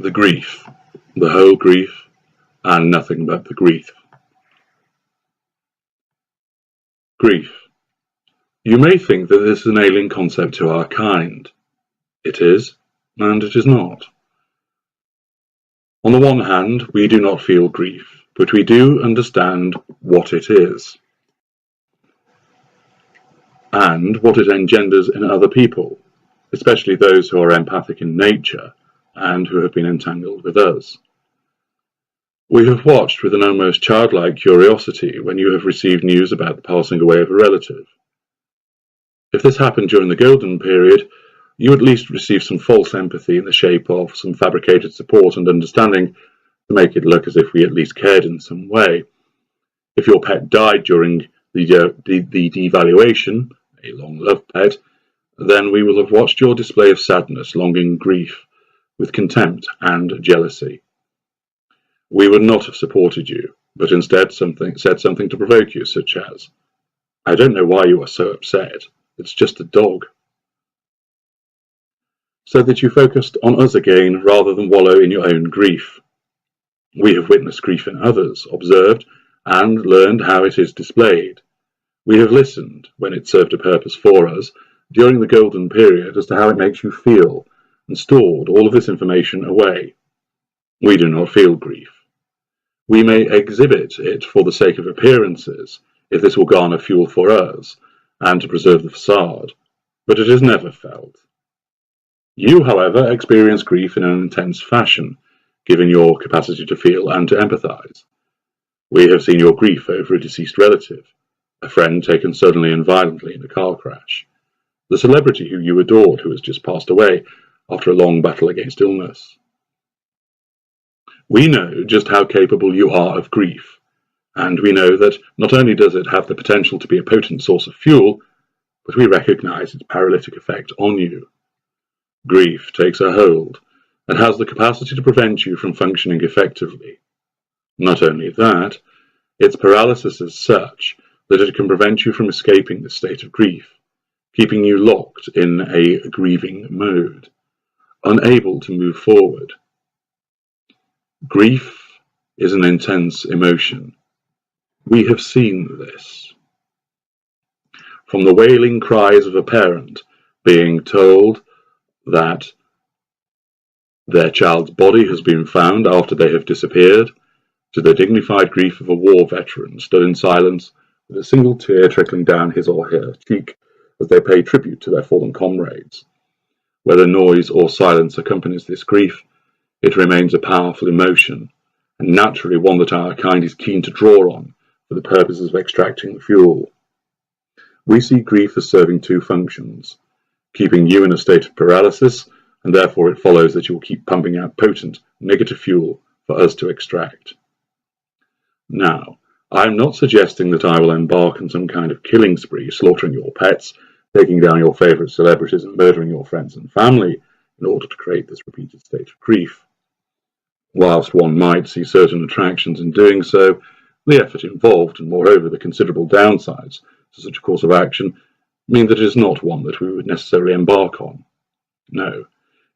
The grief, the whole grief, and nothing but the grief. Grief. You may think that this is an alien concept to our kind. It is, and it is not. On the one hand, we do not feel grief, but we do understand what it is, and what it engenders in other people, especially those who are empathic in nature and who have been entangled with us. We have watched with an almost childlike curiosity when you have received news about the passing away of a relative. If this happened during the golden period, you at least received some false empathy in the shape of some fabricated support and understanding to make it look as if we at least cared in some way. If your pet died during the devaluation, a long-loved pet, then we will have watched your display of sadness, longing, grief, with contempt and jealousy. We would not have supported you, but instead said something to provoke you, such as, "I don't know why you are so upset. It's just a dog." So that you focused on us again rather than wallow in your own grief. We have witnessed grief in others, observed, and learned how it is displayed. We have listened, when it served a purpose for us, during the golden period as to how it makes you feel, and stored all of this information away. We do not feel grief. We may exhibit it for the sake of appearances, if this will garner fuel for us, and to preserve the facade, but it is never felt. You, however, experience grief in an intense fashion, given your capacity to feel and to empathize. We have seen your grief over a deceased relative, a friend taken suddenly and violently in a car crash, the celebrity who you adored who has just passed away after a long battle against illness. We know just how capable you are of grief, and we know that not only does it have the potential to be a potent source of fuel, but we recognize its paralytic effect on you. Grief takes a hold and has the capacity to prevent you from functioning effectively. Not only that, its paralysis is such that it can prevent you from escaping this state of grief, keeping you locked in a grieving mode, unable to move forward. Grief is an intense emotion. We have seen this. From the wailing cries of a parent being told that their child's body has been found after they have disappeared, to the dignified grief of a war veteran stood in silence with a single tear trickling down his or her cheek as they pay tribute to their fallen comrades. Whether noise or silence accompanies this grief, it remains a powerful emotion, and naturally one that our kind is keen to draw on for the purposes of extracting the fuel. We see grief as serving two functions, keeping you in a state of paralysis, and therefore it follows that you will keep pumping out potent, negative fuel for us to extract. Now, I am not suggesting that I will embark on some kind of killing spree, slaughtering your pets, taking down your favourite celebrities and murdering your friends and family in order to create this repeated state of grief. Whilst one might see certain attractions in doing so, the effort involved, and moreover the considerable downsides to such a course of action, mean that it is not one that we would necessarily embark on. No.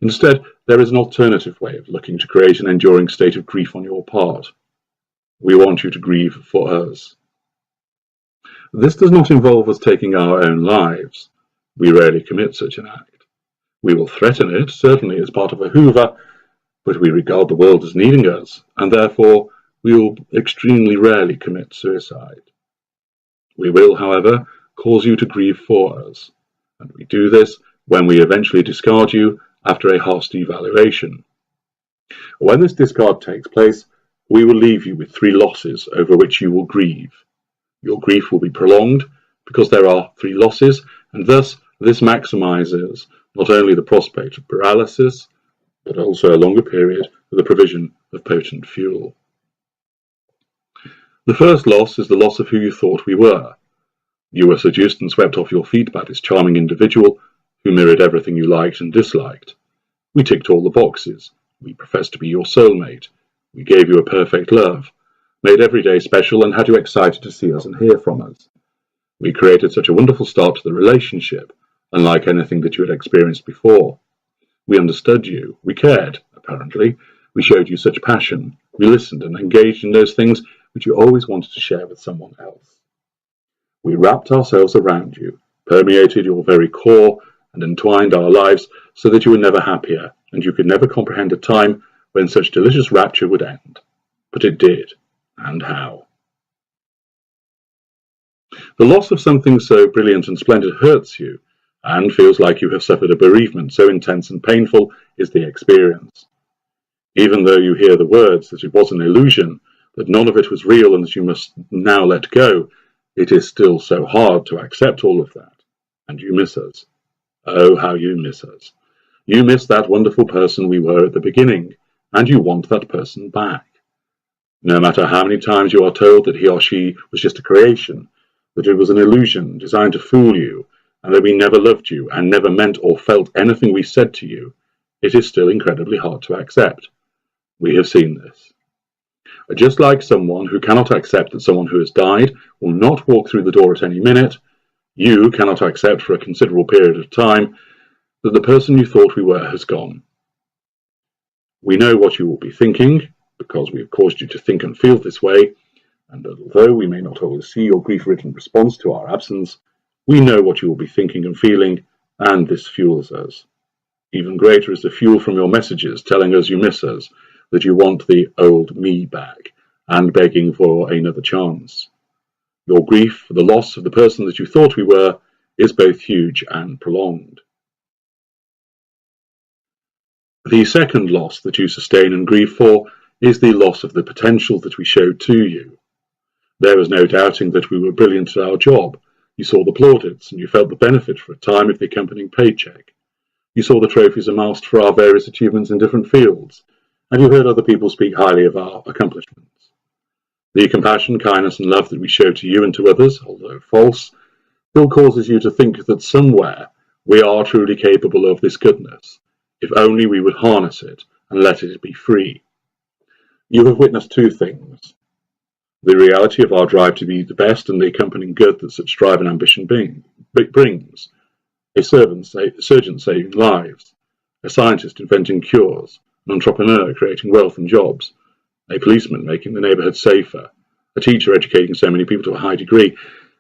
Instead, there is an alternative way of looking to create an enduring state of grief on your part. We want you to grieve for us. This does not involve us taking our own lives. We rarely commit such an act. We will threaten it, certainly as part of a hoover, but we regard the world as needing us, and therefore we will extremely rarely commit suicide. We will, however, cause you to grieve for us, and we do this when we eventually discard you after a harsh devaluation. When this discard takes place, we will leave you with 3 losses over which you will grieve. Your grief will be prolonged because there are 3 losses, and thus this maximizes not only the prospect of paralysis, but also a longer period for the provision of potent fuel. The first loss is the loss of who you thought we were. You were seduced and swept off your feet by this charming individual who mirrored everything you liked and disliked. We ticked all the boxes. We professed to be your soulmate. We gave you a perfect love, made every day special, and had you excited to see us and hear from us. We created such a wonderful start to the relationship, unlike anything that you had experienced before. We understood you, we cared, apparently, We showed you such passion. We listened and engaged in those things which you always wanted to share with someone else. We wrapped ourselves around you, permeated your very core, and entwined our lives so that you were never happier, and you could never comprehend a time when such delicious rapture would end. But it did, and how. The loss of something so brilliant and splendid hurts you, and feels like you have suffered a bereavement, so intense and painful is the experience. Even though you hear the words that it was an illusion, that none of it was real and that you must now let go, it is still so hard to accept all of that. And you miss us. Oh, how you miss us. You miss that wonderful person we were at the beginning, and you want that person back. No matter how many times you are told that he or she was just a creation, that it was an illusion designed to fool you, and that we never loved you and never meant or felt anything we said to you, it is still incredibly hard to accept. We have seen this. Just like someone who cannot accept that someone who has died will not walk through the door at any minute, you cannot accept for a considerable period of time that the person you thought we were has gone. We know what you will be thinking, because we have caused you to think and feel this way, and although we may not always see your grief-ridden response to our absence, we know what you will be thinking and feeling, and this fuels us. Even greater is the fuel from your messages telling us you miss us, that you want the old me back, and begging for another chance. Your grief for the loss of the person that you thought we were is both huge and prolonged. The second loss that you sustain and grieve for is the loss of the potential that we showed to you. There was no doubting that we were brilliant at our job. You saw the plaudits, and you felt the benefit for a time of the accompanying paycheck. You saw the trophies amassed for our various achievements in different fields, and you heard other people speak highly of our accomplishments. The compassion, kindness, and love that we show to you and to others, although false, still causes you to think that somewhere we are truly capable of this goodness, if only we would harness it and let it be free. You have witnessed two things: the reality of our drive to be the best and the accompanying good that such drive and ambition brings, a surgeon saving lives, a scientist inventing cures, an entrepreneur creating wealth and jobs, a policeman making the neighbourhood safer, a teacher educating so many people to a high degree.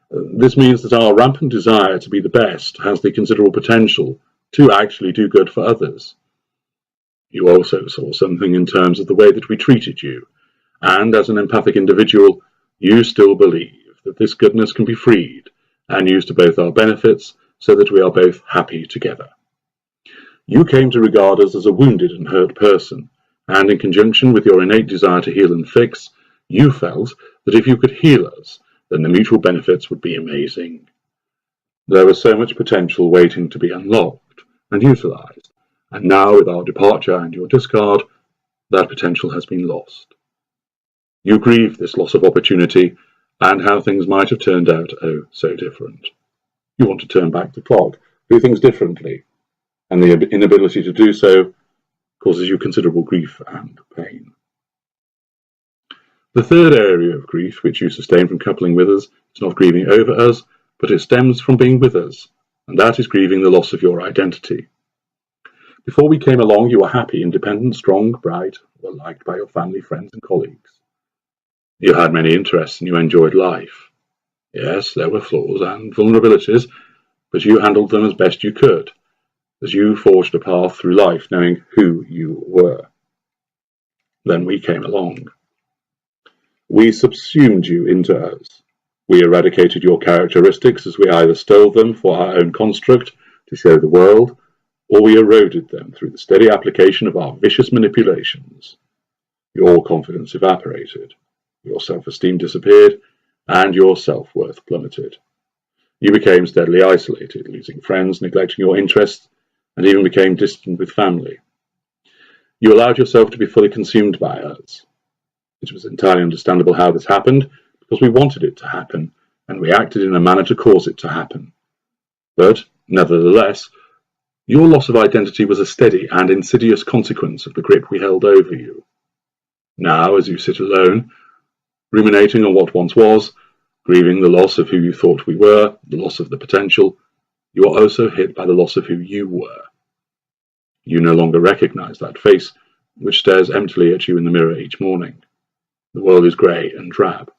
This means that our rampant desire to be the best has the considerable potential to actually do good for others. You also saw something in terms of the way that we treated you, and as an empathic individual, you still believe that this goodness can be freed and used to both our benefits so that we are both happy together. You came to regard us as a wounded and hurt person, and in conjunction with your innate desire to heal and fix, you felt that if you could heal us, then the mutual benefits would be amazing. There was so much potential waiting to be unlocked and utilized, and now with our departure and your discard, that potential has been lost. You grieve this loss of opportunity and how things might have turned out oh so different. You want to turn back the clock, do things differently, and the inability to do so causes you considerable grief and pain. The third area of grief which you sustain from coupling with us is not grieving over us, but it stems from being with us, and that is grieving the loss of your identity. Before we came along, you were happy, independent, strong, bright, well liked by your family, friends, and colleagues. You had many interests and you enjoyed life. Yes, there were flaws and vulnerabilities, but you handled them as best you could, as you forged a path through life knowing who you were. Then we came along. We subsumed you into us. We eradicated your characteristics as we either stole them for our own construct to show the world, or we eroded them through the steady application of our vicious manipulations. Your confidence evaporated, your self-esteem disappeared, and your self-worth plummeted. You became steadily isolated, losing friends, neglecting your interests, and even became distant with family. You allowed yourself to be fully consumed by us. It was entirely understandable how this happened, because we wanted it to happen, and we acted in a manner to cause it to happen. But, nevertheless, your loss of identity was a steady and insidious consequence of the grip we held over you. Now, as you sit alone, ruminating on what once was, grieving the loss of who you thought we were, the loss of the potential, you are also hit by the loss of who you were. You no longer recognize that face, which stares emptily at you in the mirror each morning. The world is grey and drab.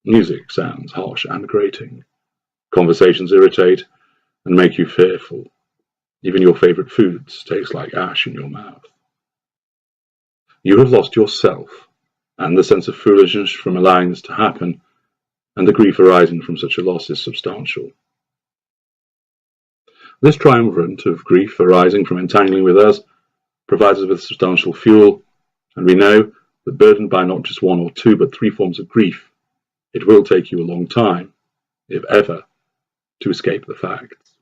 Music sounds harsh and grating. Conversations irritate and make you fearful. Even your favourite foods taste like ash in your mouth. You have lost yourself, and the sense of foolishness from allowing this to happen, and the grief arising from such a loss is substantial. This triumvirate of grief arising from entangling with us provides us with substantial fuel, and we know that burdened by not just one or two but three forms of grief, it will take you a long time, if ever, to escape the facts.